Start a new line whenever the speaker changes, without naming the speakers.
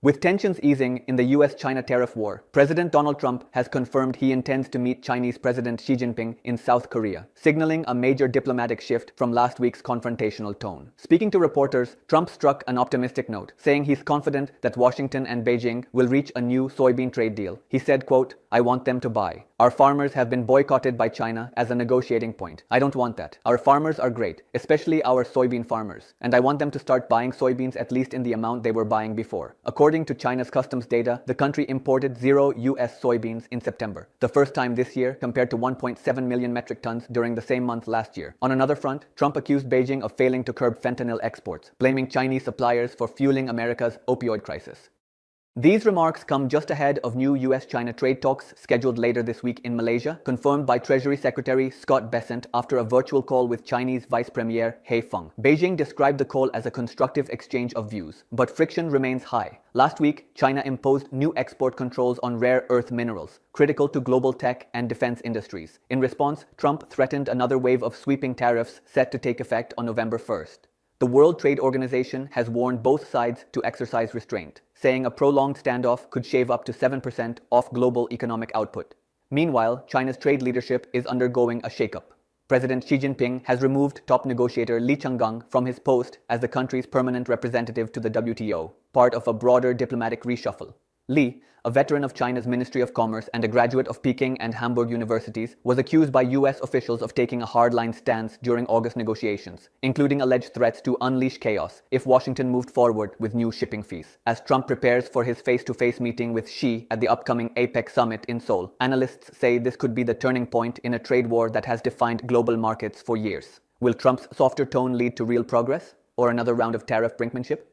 With tensions easing in the US-China tariff war, President Donald Trump has confirmed he intends to meet Chinese President Xi Jinping in South Korea, signaling a major diplomatic shift from last week's confrontational tone. Speaking to reporters, Trump struck an optimistic note, saying he's confident that Washington and Beijing will reach a new soybean trade deal. He said, quote, "I want them to buy. Our farmers have been boycotted by China as a negotiating point. I don't want that. Our farmers are great, especially our soybean farmers, and I want them to start buying soybeans at least in the amount they were buying before." According to China's customs data, the country imported 0 US soybeans in September, the first time this year compared to 1.7 million metric tons during the same month last year. On another front, Trump accused Beijing of failing to curb fentanyl exports, blaming Chinese suppliers for fueling America's opioid crisis. These remarks come just ahead of new US-China trade talks scheduled later this week in Malaysia, confirmed by Treasury Secretary Scott Bessent after a virtual call with Chinese Vice Premier He Feng. Beijing described the call as a constructive exchange of views, but friction remains high. Last week, China imposed new export controls on rare earth minerals, critical to global tech and defense industries. In response, Trump threatened another wave of sweeping tariffs set to take effect on November 1st. The World Trade Organization has warned both sides to exercise restraint, saying a prolonged standoff could shave up to 7% off global economic output. Meanwhile, China's trade leadership is undergoing a shakeup. President Xi Jinping has removed top negotiator Li Changgang from his post as the country's permanent representative to the WTO, part of a broader diplomatic reshuffle. Li, a veteran of China's Ministry of Commerce and a graduate of Peking and Hamburg universities, was accused by US officials of taking a hardline stance during August negotiations, including alleged threats to unleash chaos if Washington moved forward with new shipping fees. As Trump prepares for his face-to-face meeting with Xi at the upcoming APEC summit in Seoul, analysts say this could be the turning point in a trade war that has defined global markets for years. Will Trump's softer tone lead to real progress, or another round of tariff brinkmanship?